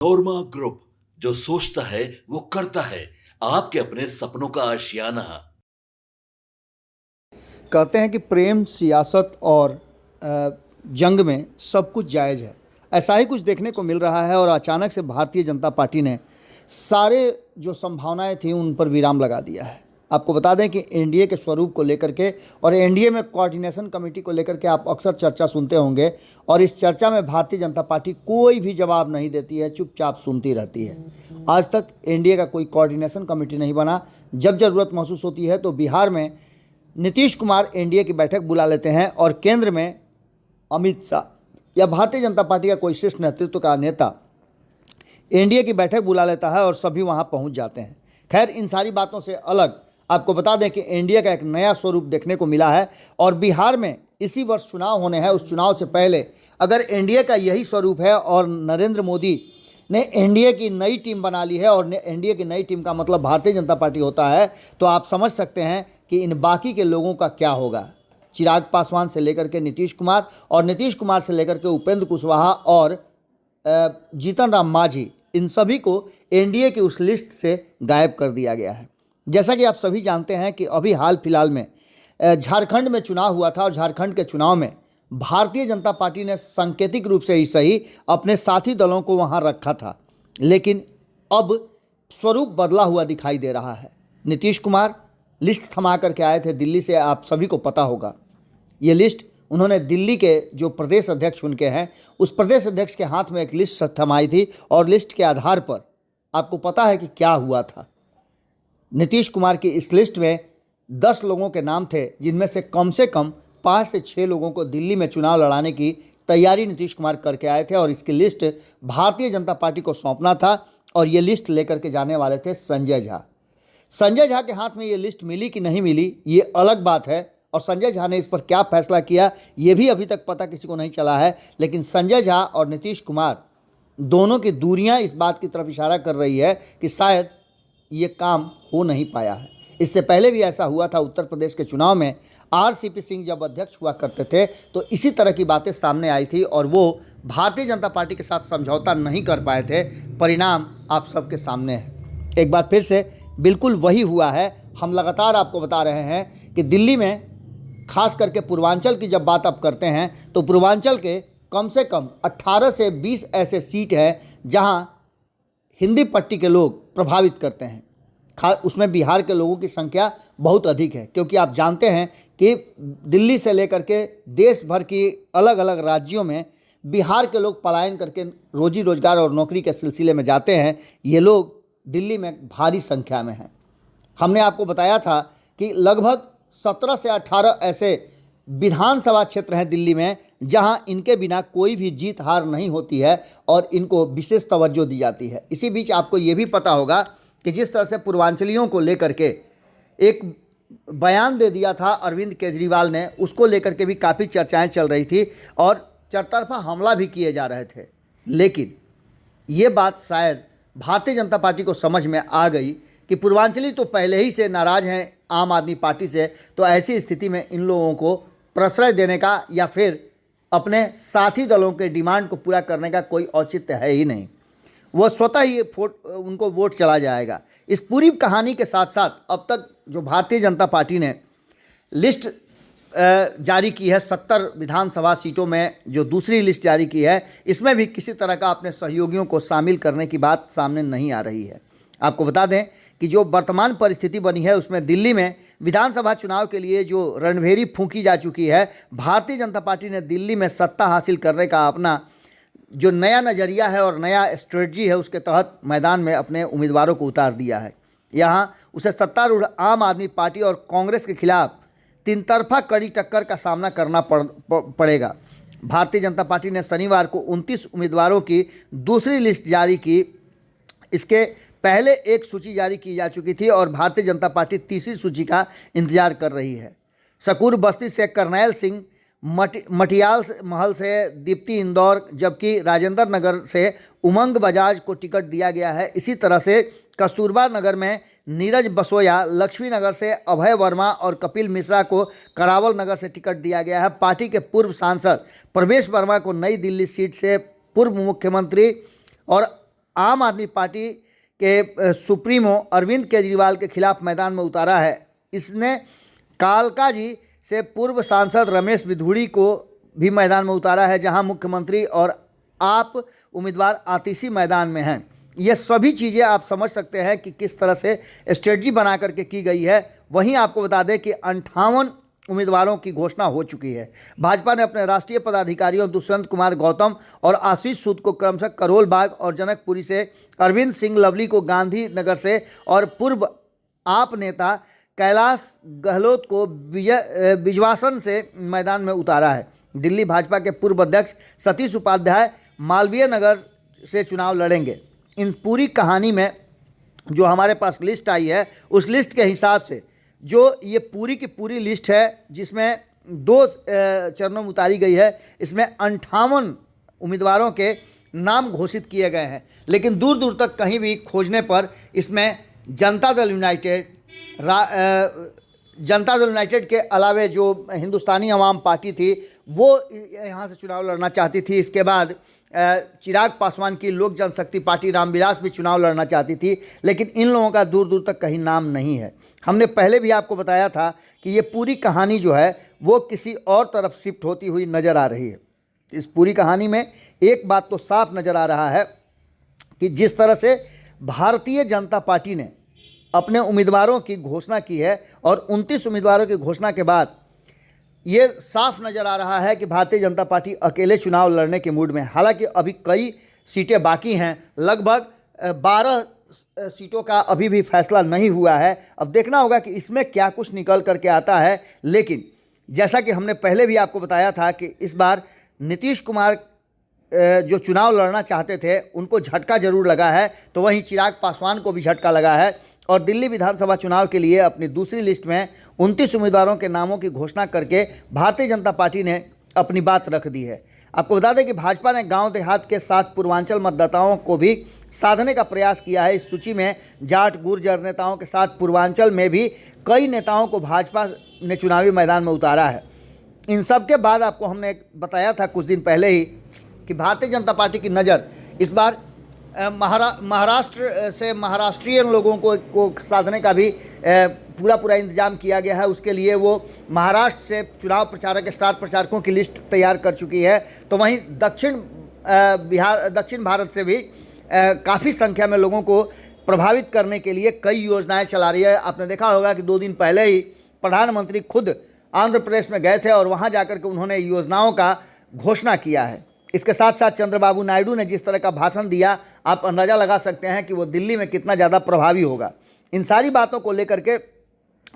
नोरमा group, जो सोचता है वो करता है। आपके अपने सपनों का आशियाना। कहते हैं कि प्रेम, सियासत और जंग में सब कुछ जायज़ है। ऐसा ही कुछ देखने को मिल रहा है और अचानक से भारतीय जनता पार्टी ने सारे जो संभावनाएं थी उन पर विराम लगा दिया है। आपको बता दें कि एनडीए के स्वरूप को लेकर के और एनडीए में कोऑर्डिनेशन कमेटी को लेकर के आप अक्सर चर्चा सुनते होंगे और इस चर्चा में भारतीय जनता पार्टी कोई भी जवाब नहीं देती है, चुपचाप सुनती रहती है। आज तक एनडीए का कोई कोऑर्डिनेशन कमेटी नहीं बना। जब ज़रूरत महसूस होती है तो बिहार में नीतीश कुमार एनडीए की बैठक बुला लेते हैं और केंद्र में अमित शाह या भारतीय जनता पार्टी का कोई शीर्ष नेतृत्व का नेता एनडीए की बैठक बुला लेता है और सभी वहां पहुंच जाते हैं। खैर, इन सारी बातों से अलग आपको बता दें कि एनडीए का एक नया स्वरूप देखने को मिला है और बिहार में इसी वर्ष चुनाव होने हैं। उस चुनाव से पहले अगर एनडीए का यही स्वरूप है और नरेंद्र मोदी ने एनडीए की नई टीम बना ली है और एनडीए की नई टीम का मतलब भारतीय जनता पार्टी होता है, तो आप समझ सकते हैं कि इन बाकी के लोगों का क्या होगा। चिराग पासवान से लेकर के नीतीश कुमार और नीतीश कुमार से लेकर के उपेंद्र कुशवाहा और जीतन राम मांझी, इन सभी को एनडीए की उस लिस्ट से गायब कर दिया गया है। जैसा कि आप सभी जानते हैं कि अभी हाल फिलहाल में झारखंड में चुनाव हुआ था और झारखंड के चुनाव में भारतीय जनता पार्टी ने सांकेतिक रूप से ही सही अपने साथी दलों को वहां रखा था, लेकिन अब स्वरूप बदला हुआ दिखाई दे रहा है। नीतीश कुमार लिस्ट थमा करके आए थे दिल्ली से, आप सभी को पता होगा। ये लिस्ट उन्होंने दिल्ली के जो प्रदेश अध्यक्ष उनके हैं उस प्रदेश अध्यक्ष के हाथ में एक लिस्ट थमाई थी और लिस्ट के आधार पर आपको पता है कि क्या हुआ था। नीतीश कुमार की इस लिस्ट में 10 लोगों के नाम थे, जिनमें से कम 5 से 6 लोगों को दिल्ली में चुनाव लड़ाने की तैयारी नीतीश कुमार करके आए थे और इसकी लिस्ट भारतीय जनता पार्टी को सौंपना था और ये लिस्ट लेकर के जाने वाले थे संजय झा। संजय झा के हाथ में ये लिस्ट मिली कि नहीं मिली ये अलग बात है और संजय झा ने इस पर क्या फैसला किया ये भी अभी तक पता किसी को नहीं चला है, लेकिन संजय झा और नीतीश कुमार दोनों की दूरियां इस बात की तरफ इशारा कर रही है कि शायद ये काम हो नहीं पाया है। इससे पहले भी ऐसा हुआ था, उत्तर प्रदेश के चुनाव में आरसीपी सिंह जब अध्यक्ष हुआ करते थे तो इसी तरह की बातें सामने आई थी और वो भारतीय जनता पार्टी के साथ समझौता नहीं कर पाए थे। परिणाम आप सबके सामने है। एक बार फिर से बिल्कुल वही हुआ है। हम लगातार आपको बता रहे हैं कि दिल्ली में खास करके पूर्वांचल की जब बात आप करते हैं तो पूर्वांचल के कम से कम 18 से 20 ऐसे सीट हैं जहां हिंदी पट्टी के लोग प्रभावित करते हैं। उसमें बिहार के लोगों की संख्या बहुत अधिक है, क्योंकि आप जानते हैं कि दिल्ली से लेकर के देश भर की अलग अलग राज्यों में बिहार के लोग पलायन करके रोजी रोजगार और नौकरी के सिलसिले में जाते हैं। ये लोग दिल्ली में भारी संख्या में हैं। हमने आपको बताया था कि लगभग 17 से 18 ऐसे विधानसभा क्षेत्र हैं दिल्ली में जहां इनके बिना कोई भी जीत हार नहीं होती है और इनको विशेष तवज्जो दी जाती है। इसी बीच आपको ये भी पता होगा कि जिस तरह से पूर्वांचलियों को लेकर के एक बयान दे दिया था अरविंद केजरीवाल ने, उसको लेकर के भी काफ़ी चर्चाएं चल रही थी और चरतरफा हमला भी किए जा रहे थे। लेकिन ये बात शायद भारतीय जनता पार्टी को समझ में आ गई कि पूर्वांचली तो पहले ही से नाराज़ हैं आम आदमी पार्टी से, तो ऐसी स्थिति में इन लोगों को प्रश्रय देने का या फिर अपने साथी दलों के डिमांड को पूरा करने का कोई औचित्य है ही नहीं। वो स्वतः ही उनको वोट चला जाएगा। इस पूरी कहानी के साथ साथ अब तक जो भारतीय जनता पार्टी ने लिस्ट जारी की है 70 विधानसभा सीटों में, जो दूसरी लिस्ट जारी की है, इसमें भी किसी तरह का अपने सहयोगियों को शामिल करने की बात सामने नहीं आ रही है। आपको बता दें कि जो वर्तमान परिस्थिति बनी है उसमें दिल्ली में विधानसभा चुनाव के लिए जो रणभेरी फूंकी जा चुकी है, भारतीय जनता पार्टी ने दिल्ली में सत्ता हासिल करने का अपना जो नया नज़रिया है और नया स्ट्रेटजी है उसके तहत मैदान में अपने उम्मीदवारों को उतार दिया है। यहाँ उसे सत्तारूढ़ आम आदमी पार्टी और कांग्रेस के खिलाफ तीन तरफा कड़ी टक्कर का सामना करना पड़ेगा। भारतीय जनता पार्टी ने शनिवार को 29 उम्मीदवारों की दूसरी लिस्ट जारी की। इसके पहले एक सूची जारी की जा चुकी थी और भारतीय जनता पार्टी तीसरी सूची का इंतजार कर रही है। सकूर बस्ती से करनैल सिंह, मटियाल महल से दीप्ति इंदौर, जबकि राजेंद्र नगर से उमंग बजाज को टिकट दिया गया है। इसी तरह से कस्तूरबा नगर में नीरज बसोया, लक्ष्मी नगर से अभय वर्मा और कपिल मिश्रा को करावल नगर से टिकट दिया गया है। पार्टी के पूर्व सांसद प्रवेश वर्मा को नई दिल्ली सीट से, पूर्व मुख्यमंत्री और आम आदमी पार्टी के सुप्रीमो अरविंद केजरीवाल के खिलाफ मैदान में उतारा है। इसने कालकाजी से पूर्व सांसद रमेश बिधूड़ी को भी मैदान में उतारा है, जहां मुख्यमंत्री और आप उम्मीदवार आतिशी मैदान में हैं। ये सभी चीज़ें आप समझ सकते हैं कि किस तरह से स्ट्रेटजी बना करके की गई है। वहीं आपको बता दें कि 58 उम्मीदवारों की घोषणा हो चुकी है। भाजपा ने अपने राष्ट्रीय पदाधिकारियों दुष्यंत कुमार गौतम और आशीष सूद को क्रमशः करोल बाग और जनकपुरी से, अरविंद सिंह लवली को गांधीनगर से और पूर्व आप नेता कैलाश गहलोत को बिजवासन से मैदान में उतारा है। दिल्ली भाजपा के पूर्व अध्यक्ष सतीश उपाध्याय मालवीय नगर से चुनाव लड़ेंगे। इन पूरी कहानी में जो हमारे पास लिस्ट आई है, उस लिस्ट के हिसाब से जो ये पूरी की पूरी लिस्ट है, जिसमें 2 चरणों में उतारी गई है, इसमें 58 उम्मीदवारों के नाम घोषित किए गए हैं। लेकिन दूर दूर तक कहीं भी खोजने पर इसमें जनता दल यूनाइटेड के अलावे जो हिंदुस्तानी अवाम पार्टी थी वो यहाँ से चुनाव लड़ना चाहती थी। इसके बाद चिराग पासवान की लोक जनशक्ति पार्टी रामविलास भी चुनाव लड़ना चाहती थी, लेकिन इन लोगों का दूर दूर तक कहीं नाम नहीं है। हमने पहले भी आपको बताया था कि ये पूरी कहानी जो है वो किसी और तरफ शिफ्ट होती हुई नज़र आ रही है। इस पूरी कहानी में एक बात तो साफ नज़र आ रहा है कि जिस तरह से भारतीय जनता पार्टी ने अपने उम्मीदवारों की घोषणा की है और 29 उम्मीदवारों की घोषणा के बाद ये साफ नज़र आ रहा है कि भारतीय जनता पार्टी अकेले चुनाव लड़ने के मूड में। हालांकि अभी कई सीटें बाकी हैं, लगभग 12 सीटों का अभी भी फैसला नहीं हुआ है। अब देखना होगा कि इसमें क्या कुछ निकल करके आता है। लेकिन जैसा कि हमने पहले भी आपको बताया था कि इस बार नीतीश कुमार जो चुनाव लड़ना चाहते थे उनको झटका जरूर लगा है, तो वहीं चिराग पासवान को भी झटका लगा है और दिल्ली विधानसभा चुनाव के लिए अपनी दूसरी लिस्ट में 29 उम्मीदवारों के नामों की घोषणा करके भारतीय जनता पार्टी ने अपनी बात रख दी है। आपको बता दें कि भाजपा ने गांव देहात के साथ पूर्वांचल मतदाताओं को भी साधने का प्रयास किया है। इस सूची में जाट गुर्जर नेताओं के साथ पूर्वांचल में भी कई नेताओं को भाजपा ने चुनावी मैदान में उतारा है। इन सब के बाद आपको हमने बताया था कुछ दिन पहले ही कि भारतीय जनता पार्टी की नज़र इस बार महाराष्ट्र से महाराष्ट्रीय लोगों को साधने का भी पूरा इंतजाम किया गया है। उसके लिए वो महाराष्ट्र से चुनाव प्रचारक स्टार प्रचारकों की लिस्ट तैयार कर चुकी है। तो वहीं दक्षिण भारत से भी काफ़ी संख्या में लोगों को प्रभावित करने के लिए कई योजनाएं चला रही है। आपने देखा होगा कि 2 दिन पहले ही प्रधानमंत्री खुद आंध्र प्रदेश में गए थे और वहां जाकर के उन्होंने योजनाओं का घोषणा किया है। इसके साथ साथ चंद्रबाबू नायडू ने जिस तरह का भाषण दिया, आप अंदाज़ा लगा सकते हैं कि वो दिल्ली में कितना ज़्यादा प्रभावी होगा। इन सारी बातों को लेकर के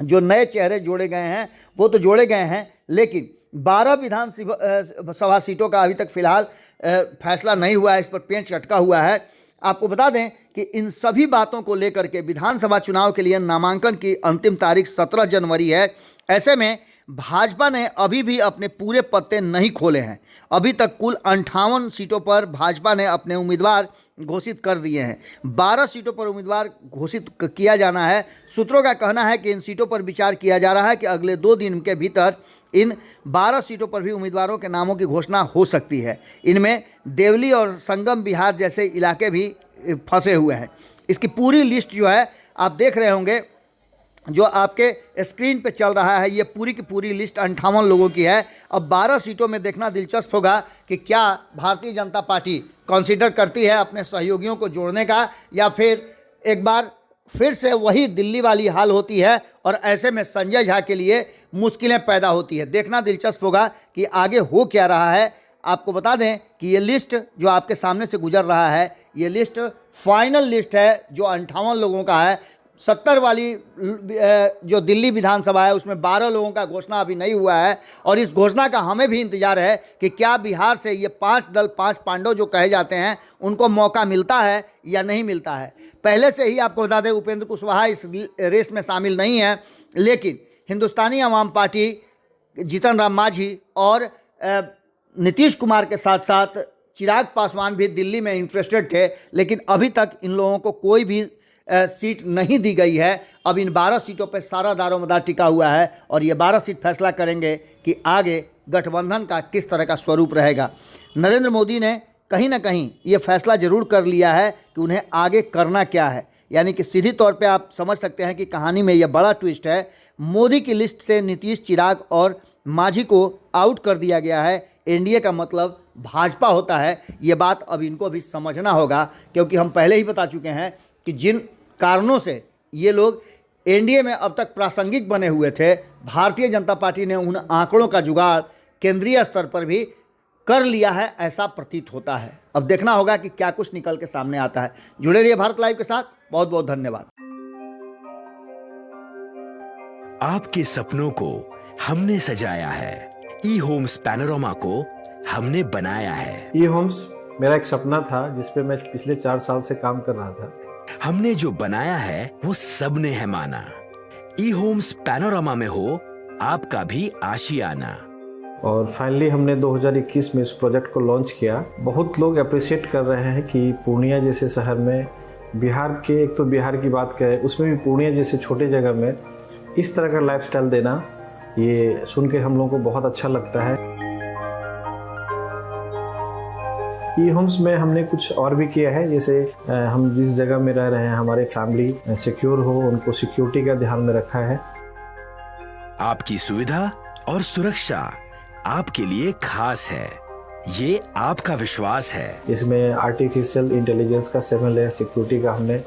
जो नए चेहरे जोड़े गए हैं वो तो जोड़े गए हैं, लेकिन 12 विधानसभा सीटों का अभी तक फिलहाल फैसला नहीं हुआ है, इस पर पेंच अटका हुआ है। आपको बता दें कि इन सभी बातों को लेकर के विधानसभा चुनाव के लिए नामांकन की अंतिम तारीख 17 जनवरी है। ऐसे में भाजपा ने अभी भी अपने पूरे पत्ते नहीं खोले हैं। अभी तक कुल 58 सीटों पर भाजपा ने अपने उम्मीदवार घोषित कर दिए हैं। 12 सीटों पर उम्मीदवार घोषित किया जाना है। सूत्रों का कहना है कि इन सीटों पर विचार किया जा रहा है कि अगले 2 दिन के भीतर इन 12 सीटों पर भी उम्मीदवारों के नामों की घोषणा हो सकती है। इनमें देवली और संगम बिहार जैसे इलाके भी फंसे हुए हैं। इसकी पूरी लिस्ट जो है आप देख रहे होंगे, जो आपके स्क्रीन पे चल रहा है, ये पूरी की पूरी लिस्ट 58 लोगों की है। अब 12 सीटों में देखना दिलचस्प होगा कि क्या भारतीय जनता पार्टी कंसीडर करती है अपने सहयोगियों को जोड़ने का, या फिर एक बार फिर से वही दिल्ली वाली हाल होती है और ऐसे में संजय झा के लिए मुश्किलें पैदा होती है। देखना दिलचस्प होगा कि आगे हो क्या रहा है। आपको बता दें कि ये लिस्ट जो आपके सामने से गुजर रहा है, ये लिस्ट फाइनल लिस्ट है जो 58 लोगों का है। 70 वाली जो दिल्ली विधानसभा है उसमें 12 लोगों का घोषणा अभी नहीं हुआ है और इस घोषणा का हमें भी इंतजार है कि क्या बिहार से ये 5 दल 5 पांडव जो कहे जाते हैं उनको मौका मिलता है या नहीं मिलता है। पहले से ही आपको बता दें उपेंद्र कुशवाहा इस रेस में शामिल नहीं है, लेकिन हिंदुस्तानी अवाम पार्टी जीतन राम मांझी और नीतीश कुमार के साथ साथ चिराग पासवान भी दिल्ली में इंटरेस्टेड थे, लेकिन अभी तक इन लोगों को कोई भी सीट नहीं दी गई है। अब इन 12 सीटों पर सारा दारोमदार टिका हुआ है और ये 12 सीट फैसला करेंगे कि आगे गठबंधन का किस तरह का स्वरूप रहेगा। नरेंद्र मोदी ने कहीं ना कहीं ये फैसला जरूर कर लिया है कि उन्हें आगे करना क्या है। यानी कि सीधी तौर पे आप समझ सकते हैं कि कहानी में यह बड़ा ट्विस्ट है। मोदी की लिस्ट से नीतीश, चिराग और मांझी को आउट कर दिया गया है। एनडीए का मतलब भाजपा होता है। ये बात अब इनको भी समझना होगा, क्योंकि हम पहले ही बता चुके हैं कि जिन कारणों से ये लोग एनडीए में अब तक प्रासंगिक बने हुए थे, भारतीय जनता पार्टी ने उन आंकड़ों का जुगाड़ केंद्रीय स्तर पर भी कर लिया है, ऐसा प्रतीत होता है। अब देखना होगा कि क्या कुछ निकल के सामने आता है। जुड़े रहिए भारत लाइव के साथ। बहुत बहुत धन्यवाद। आपके सपनों को हमने सजाया है, ई होम्स पैनोरमा को हमने बनाया है। ई होम्स मेरा एक सपना था जिस पे मैं पिछले 4 साल से काम कर रहा था। हमने जो बनाया है वो सबने है माना। ई होम्स पैनोरमा में हो आपका भी आशियाना। और फाइनली हमने 2021 में इस प्रोजेक्ट को लॉन्च किया। बहुत लोग अप्रिशिएट कर रहे हैं कि पूर्णिया जैसे शहर में, बिहार के, एक तो बिहार की बात करें उसमें भी पूर्णिया जैसे छोटे जगह में इस तरह का लाइफस्टाइल देना, ये सुन के हम लोगों को बहुत अच्छा लगता है। ई होम्स में हमने कुछ और भी किया है, जैसे हम जिस जगह में रह रहे हैं हमारे फैमिली सिक्योर हो, उनको सिक्योरिटी का ध्यान में रखा है। आपकी सुविधा और सुरक्षा आपके लिए खास है, ये आपका विश्वास है। इसमें आर्टिफिशियल इंटेलिजेंस का 7 लेयर सिक्योरिटी का हमने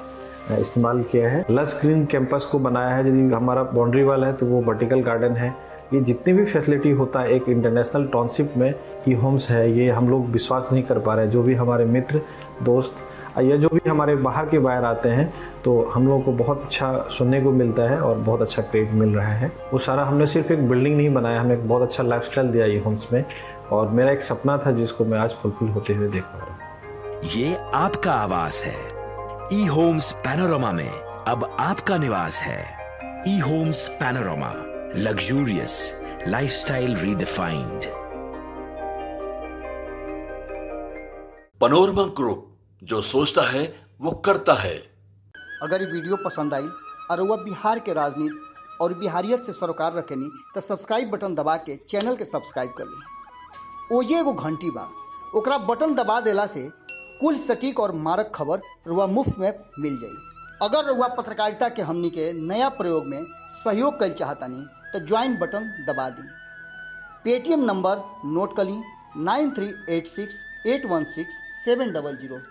इस्तेमाल किया है। लस ग्रीन कैंपस को बनाया है। यदि हमारा बाउंड्री वाल है तो वो वर्टिकल गार्डन है। ये जितनी भी फैसिलिटी होता है एक इंटरनेशनल टाउनशिप में ई होम्स है, ये हम लोग विश्वास नहीं कर पा रहे हैं। जो भी हमारे मित्र, दोस्त या जो भी हमारे बाहर के बाहर आते हैं तो हम लोगों को बहुत अच्छा सुनने को मिलता है और बहुत अच्छा क्रेडिट मिल रहा है। वो सारा हमने सिर्फ एक बिल्डिंग नहीं बनाया, हमने एक बहुत अच्छा लाइफस्टाइल दिया ई होम्स में, और मेरा एक सपना था जिसको मैं आज फुलफिल होते हुए देख पा रहा हूँ। ये आपका आवास है। ई होम्स पैनोरमा में अब आपका निवास है। E homes Panorama, luxurious lifestyle redefined. Panorama group, जो सोचता है वो करता है। अगर ये वीडियो पसंद आई और वह बिहार के राजनीति और बिहारियत से सरोकार रखेनी तो सब्सक्राइब बटन दबा के चैनल के सब्सक्राइब कर ली। ओजे एगो घंटी बा, ओकरा बटन दबा देला से कुल सटीक और मारक खबर रुआ मुफ्त में मिल जाई। अगर रुआ पत्रकारिता के हमनी के नया प्रयोग में सहयोग कर चाहतानी तो ज्वाइन बटन दबा दी। पेटीएम नंबर नोट कर ली 9386 816 700।